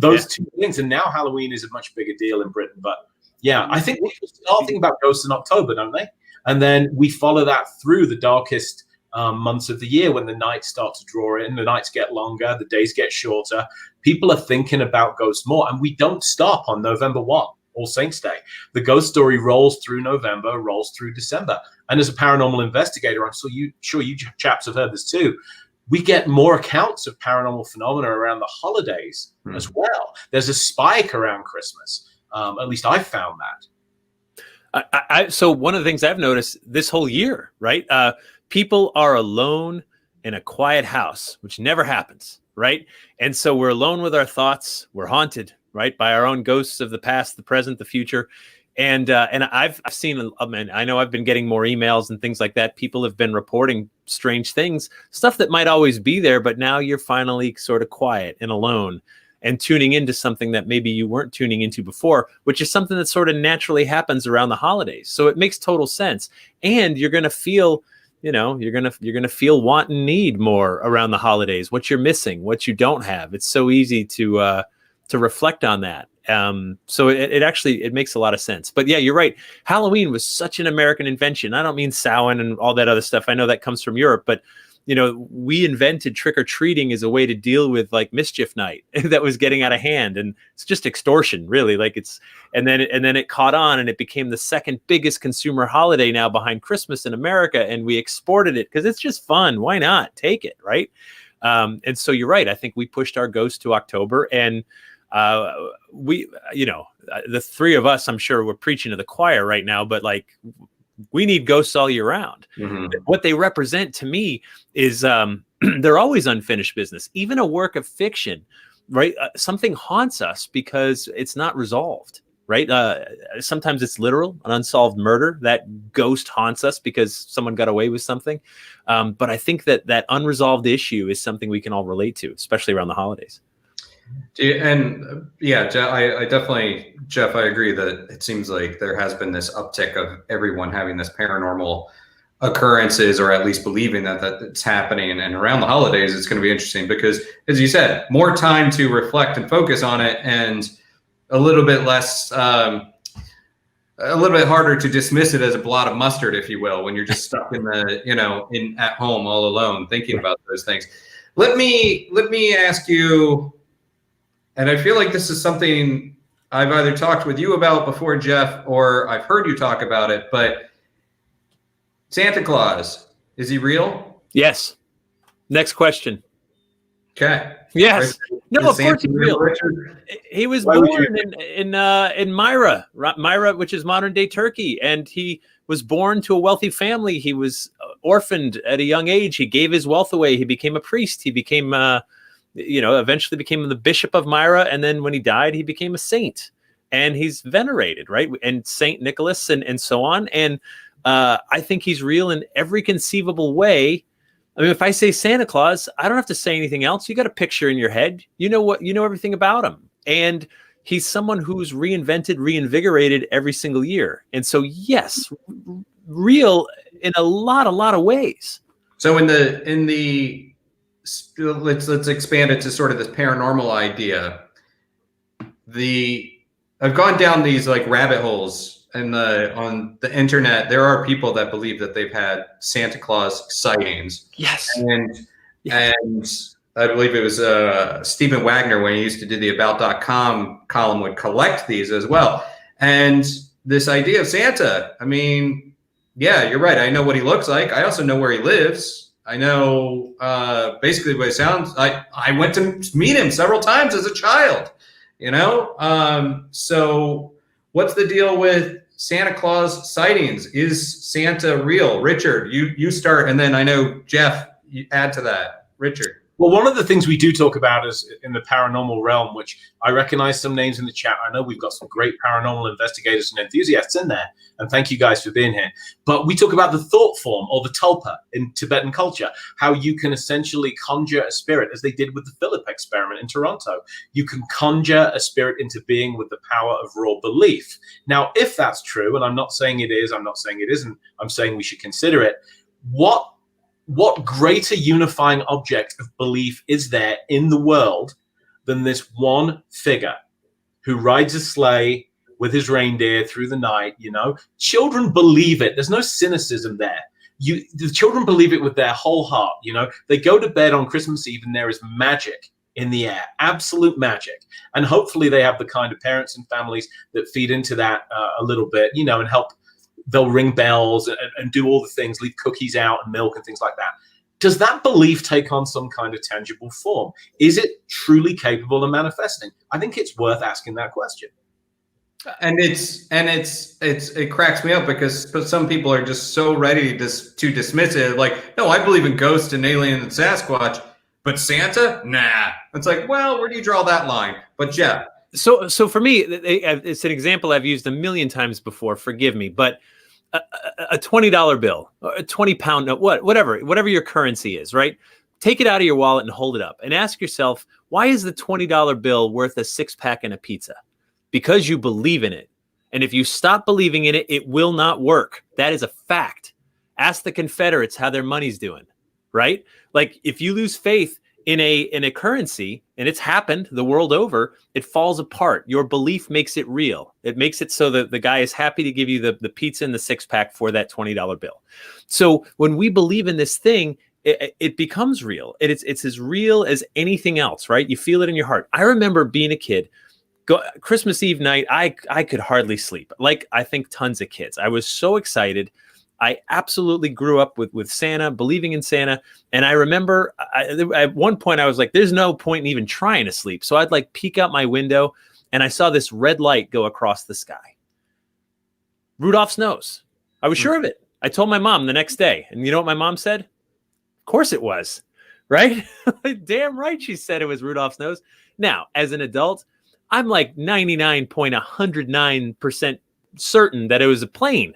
Those two things. And now Halloween is a much bigger deal in Britain. But yeah, I think people start thinking about ghosts in October, don't they? And then we follow that through the darkest months of the year, when the nights start to draw in, the nights get longer, the days get shorter. People are thinking about ghosts more, and we don't stop on November 1, All Saints Day. The ghost story rolls through November, rolls through December. And as a paranormal investigator, I'm sure you chaps have heard this too. We get more accounts of paranormal phenomena around the holidays as well. There's a spike around Christmas. At least I've found that. So one of the things I've noticed this whole year, right? People are alone in a quiet house, which never happens, right? And so we're alone with our thoughts. We're haunted, right, by our own ghosts of the past, the present, the future. And I've seen, I know I've been getting more emails and things like that. People have been reporting strange things, stuff that might always be there, but now you're finally sort of quiet and alone and tuning into something that maybe you weren't tuning into before, which is something that sort of naturally happens around the holidays. So it makes total sense. And you're going to feel, you're going to feel want and need more around the holidays, what you're missing, what you don't have. It's so easy to reflect on that. So it makes a lot of sense. But yeah, you're right. Halloween was such an American invention. I don't mean Samhain and all that other stuff. I know that comes from Europe, but we invented trick-or-treating as a way to deal with like mischief night that was getting out of hand. And it's just extortion, really. And then it caught on, and it became the second biggest consumer holiday now behind Christmas in America. And we exported it because it's just fun. Why not? Take it, right? And so you're right. I think we pushed our ghost to October, and the three of us, I'm sure we're preaching to the choir right now, but like we need ghosts all year round. What they represent to me is they're always unfinished business. Even a work of fiction, right? Something haunts us because it's not resolved, right? Sometimes it's literal, an unsolved murder. That ghost haunts us because someone got away with something. But I think that unresolved issue is something we can all relate to, especially around the holidays. And yeah, I definitely, Jeff, I agree that it seems like there has been this uptick of everyone having this paranormal occurrences, or at least believing that it's happening. And around the holidays, it's going to be interesting because, as you said, more time to reflect and focus on it, and a little bit less, a little bit harder to dismiss it as a blot of mustard, if you will, when you're just stuck in at home all alone thinking about those things. Let me ask you. And I feel like this is something I've either talked with you about before, Jeff, or I've heard you talk about it, but Santa Claus, is he real? Yes. Next question. Okay. Yes. No, of course he's real. Richard? He was born in Myra, which is modern day Turkey. And he was born to a wealthy family. He was orphaned at a young age. He gave his wealth away. He became a priest. He became eventually became the bishop of Myra. And then when he died, he became a saint, and he's venerated, right? And Saint Nicholas and so on. And I think he's real in every conceivable way. I mean, if I say Santa Claus, I don't have to say anything else. You got a picture in your head. You know everything about him. And he's someone who's reinvigorated every single year. And so, yes, real in a lot of ways. So let's expand it to sort of this paranormal idea. I've gone down these like rabbit holes, and on the internet there are people that believe that they've had Santa Claus sightings. Yes. And I believe it was Stephen Wagner, when he used to do the about.com column, would collect these as well. And this idea of Santa, I mean, yeah, you're right. I know what he looks like. I also know where he lives. I know basically what it sounds like. I went to meet him several times as a child, So what's the deal with Santa Claus sightings? Is Santa real? Richard, you start, and then I know, Jeff, you add to that. Richard. Well, one of the things we do talk about is in the paranormal realm, which I recognize some names in the chat. I know we've got some great paranormal investigators and enthusiasts in there, and thank you guys for being here. But we talk about the thought form, or the tulpa in Tibetan culture, how you can essentially conjure a spirit, as they did with the Philip experiment in Toronto. You can conjure a spirit into being with the power of raw belief. Now, if that's true, and I'm not saying it is, I'm not saying it isn't, I'm saying we should consider it, what greater unifying object of belief is there in the world than this one figure who rides a sleigh with his reindeer through the night? Children believe it. There's no cynicism there. The children believe it with their whole heart. They go to bed on Christmas Eve and there is magic in the air, absolute magic. And hopefully they have the kind of parents and families that feed into that a little bit, and help. They'll ring bells and do all the things, leave cookies out and milk and things like that. Does that belief take on some kind of tangible form? Is it truly capable of manifesting? I think it's worth asking that question. And it cracks me up because some people are just so ready to dismiss it. Like, no, I believe in ghosts and aliens and Sasquatch, but Santa, nah. It's like, well, where do you draw that line? But Jeff. So for me, it's an example I've used a million times before. Forgive me, but a $20 bill, or a 20-pound note, whatever your currency is, right? Take it out of your wallet and hold it up and ask yourself, why is the $20 bill worth a 6-pack and a pizza? Because you believe in it. And if you stop believing in it, it will not work. That is a fact. Ask the Confederates how their money's doing, right? Like, if you lose faith in a currency, and it's happened the world over, it falls apart. Your belief makes it real. It makes it so that the guy is happy to give you the pizza and the 6-pack for that $20 bill. So when we believe in this thing, it becomes real. It's as real as anything else, right? You feel it in your heart. I remember being a kid, Christmas Eve night, I could hardly sleep. Like, I think tons of kids. I was so excited. I absolutely grew up with Santa, believing in Santa. And I remember at one point I was like, there's no point in even trying to sleep. So I'd like peek out my window and I saw this red light go across the sky. Rudolph's nose. I was sure of it. I told my mom the next day. And you know what my mom said? Of course it was. Right? Damn right she said it was Rudolph's nose. Now, as an adult, I'm like 99.109% certain that it was a plane.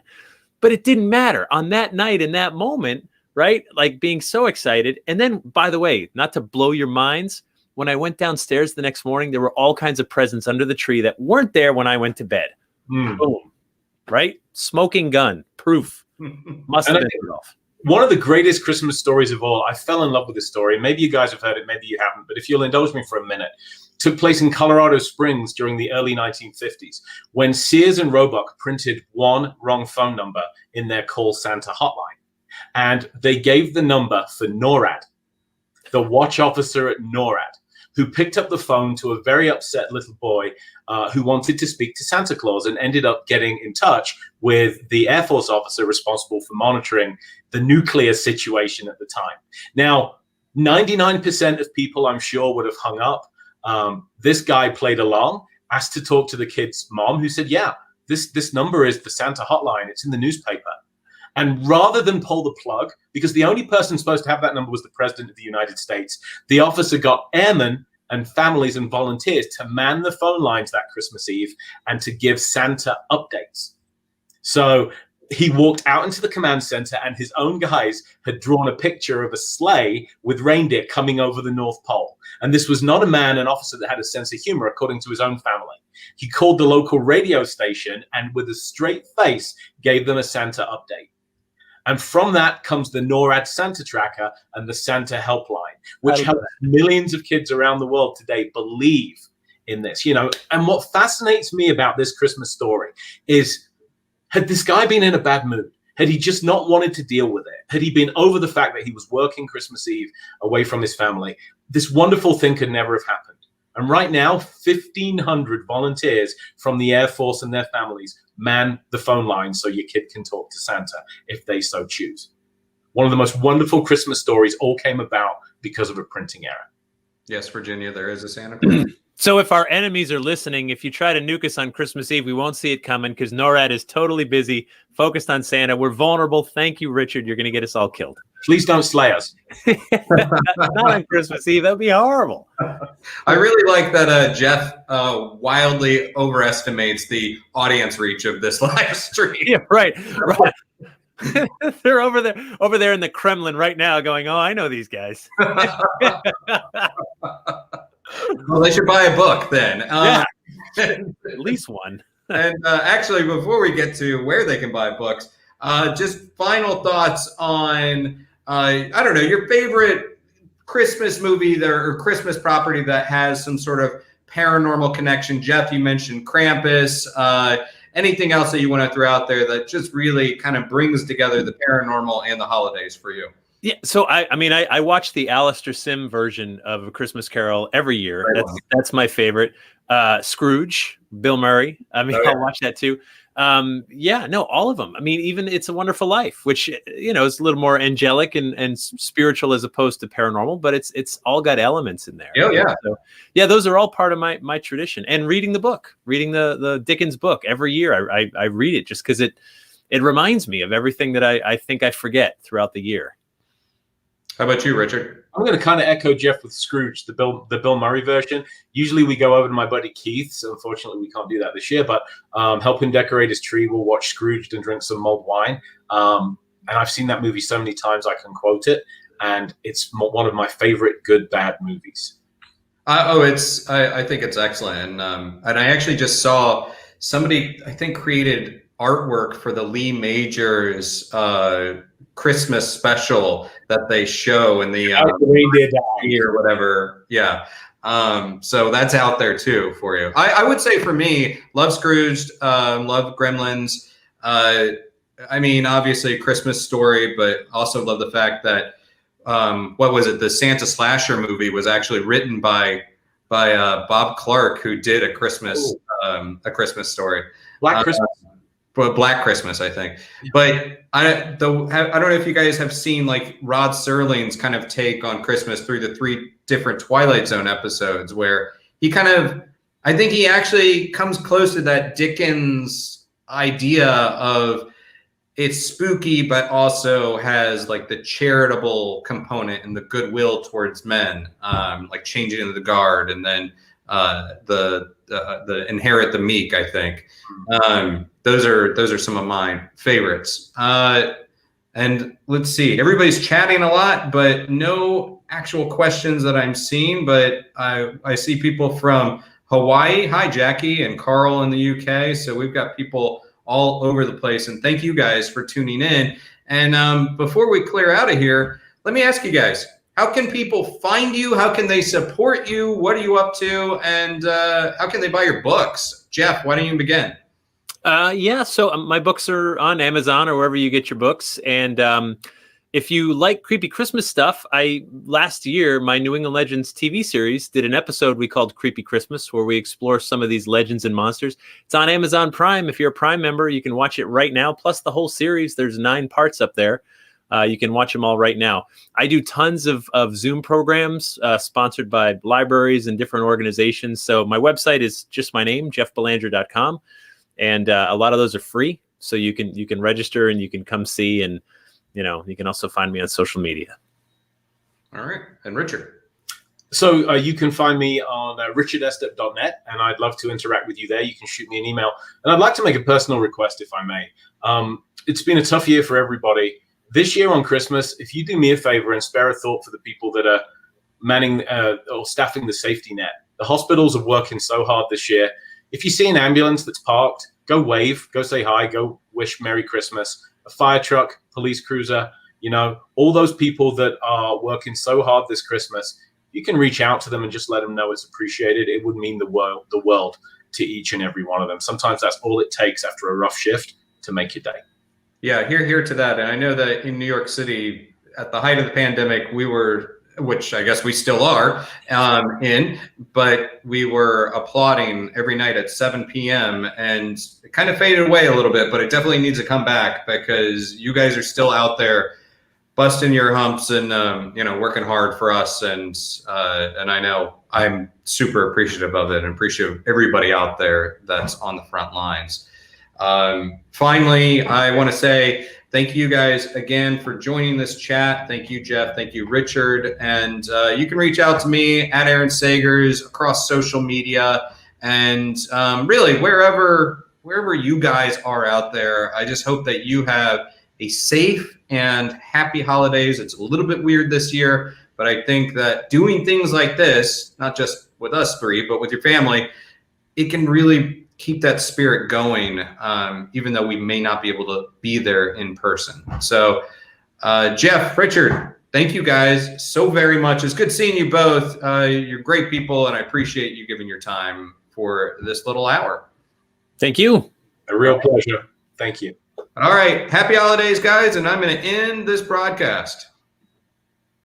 But it didn't matter on that night, in that moment, right? Like being so excited. And then, by the way, not to blow your minds, when I went downstairs the next morning, there were all kinds of presents under the tree that weren't there when I went to bed. Boom. Right? Smoking gun. Proof. Must have been Rudolph. One of the greatest Christmas stories of all, I fell in love with this story. Maybe you guys have heard it, maybe you haven't, but if you'll indulge me for a minute, took place in Colorado Springs during the early 1950s when Sears and Roebuck printed one wrong phone number in their Call Santa hotline. And they gave the number for NORAD, the watch officer at NORAD, who picked up the phone to a very upset little boy who wanted to speak to Santa Claus and ended up getting in touch with the Air Force officer responsible for monitoring the nuclear situation at the time. Now, 99% of people, I'm sure, would have hung up. This guy played along, asked to talk to the kid's mom, who said, yeah, this number is the Santa hotline. It's in the newspaper. And rather than pull the plug, because the only person supposed to have that number was the President of the United States, the officer got airmen and families and volunteers to man the phone lines that Christmas Eve and to give Santa updates. So he walked out into the command center and his own guys had drawn a picture of a sleigh with reindeer coming over the North Pole. And this was not an officer that had a sense of humor, according to his own family. He called the local radio station and with a straight face gave them a Santa update. And from that comes the NORAD Santa Tracker and the Santa Helpline, which helps millions of kids around the world today believe in this. You know, and what fascinates me about this Christmas story is, had this guy been in a bad mood? Had he just not wanted to deal with it? Had he been over the fact that he was working Christmas Eve away from his family? This wonderful thing could never have happened. And right now, 1,500 volunteers from the Air Force and their families man the phone line so your kid can talk to Santa if they so choose. One of the most wonderful Christmas stories all came about because of a printing error. Yes, Virginia, there is a Santa Claus. So if our enemies are listening, if you try to nuke us on Christmas Eve, we won't see it coming because NORAD is totally busy, focused on Santa. We're vulnerable. Thank you, Richard. You're going to get us all killed. Please don't slay us. Not on Christmas Eve. That would be horrible. I really like that Jeff wildly overestimates the audience reach of this live stream. Yeah, right. They're over there in the Kremlin right now going, oh, I know these guys. Well, they should buy a book then. Yeah, at least one. And actually, before we get to where they can buy books, just final thoughts on, I don't know, your favorite Christmas movie or Christmas property that has some sort of paranormal connection. Jeff, you mentioned Krampus. Anything else that you want to throw out there that just really kind of brings together the paranormal and the holidays for you? Yeah, so I watch the Alistair Sim version of A Christmas Carol every year. That's my favorite. Scrooge, Bill Murray. I'll watch that too. All of them. I mean, even It's a Wonderful Life, which is a little more angelic and spiritual as opposed to paranormal, but it's all got elements in there. Oh yeah. So, yeah, those are all part of my tradition. And reading the Dickens book every year. I read it just because it reminds me of everything that I think I forget throughout the year. How about you, Richard? I'm going to kind of echo Jeff with Scrooge, the Bill Murray version. Usually we go over to my buddy Keith's. Unfortunately, we can't do that this year, but help him decorate his tree. We'll watch Scrooge and drink some mulled wine. And I've seen that movie so many times I can quote it. And it's one of my favorite good, bad movies. I think it's excellent. And I actually just saw somebody, I think, created artwork for the Lee Majors Christmas special that they show in the year or whatever. Yeah. So that's out there too for you. I would say for me, love Scrooged, love Gremlins. Obviously Christmas Story, but also love the fact that what was it? The Santa Slasher movie was actually written by Bob Clark, who did a Christmas Story. Black Christmas. Black Christmas, I think. But I don't know if you guys have seen like Rod Serling's kind of take on Christmas through the 3 different Twilight Zone episodes, where he I think he actually comes close to that Dickens idea of it's spooky, but also has like the charitable component and the goodwill towards men, like Changing of the Guard, and then the Inherit the Meek, I think. Those are some of my favorites. And let's see, everybody's chatting a lot, but no actual questions that I'm seeing. But I see people from Hawaii. Hi, Jackie and Carl in the UK. So we've got people all over the place. And thank you guys for tuning in. And before we clear out of here, let me ask you guys, how can people find you? How can they support you? What are you up to? And how can they buy your books? Jeff, why don't you begin? So my books are on Amazon or wherever you get your books. And if you like creepy Christmas stuff, last year, my New England Legends TV series did an episode we called Creepy Christmas, where we explore some of these legends and monsters. It's on Amazon Prime. If you're a Prime member, you can watch it right now. Plus the whole series, there's 9 parts up there. You can watch them all right now. I do tons of Zoom programs sponsored by libraries and different organizations. So my website is just my name, jeffbelanger.com. And a lot of those are free. So you can register and you can come see, and you can also find me on social media. All right. And Richard. So you can find me on richardestep.net, and I'd love to interact with you there. You can shoot me an email. And I'd like to make a personal request, if I may. It's been a tough year for everybody. This year on Christmas, if you do me a favor and spare a thought for the people that are manning or staffing the safety net. The hospitals are working so hard this year. If you see an ambulance that's parked, go wave, go say hi, go wish Merry Christmas. A fire truck, police cruiser, all those people that are working so hard this Christmas, you can reach out to them and just let them know it's appreciated. It would mean the world to each and every one of them. Sometimes that's all it takes after a rough shift to make your day. Yeah, here to that. And I know that in New York City, at the height of the pandemic, we were, which I guess we still are but we were applauding every night at 7 p.m. and it kind of faded away a little bit, but it definitely needs to come back because you guys are still out there busting your humps and, working hard for us. And I know I'm super appreciative of it and appreciative of everybody out there that's on the front lines. Finally, I want to say thank you guys again for joining this chat. Thank you, Jeff. Thank you, Richard. And you can reach out to me at Aaron Sagers across social media. And really, wherever you guys are out there, I just hope that you have a safe and happy holidays. It's a little bit weird this year, but I think that doing things like this, not just with us three, but with your family, it can really keep that spirit going, even though we may not be able to be there in person. So Jeff, Richard, thank you guys so very much. It's good seeing you both. You're great people, and I appreciate you giving your time for this little hour. Thank you. A real pleasure. Thank you. All right. Happy holidays, guys, and I'm going to end this broadcast.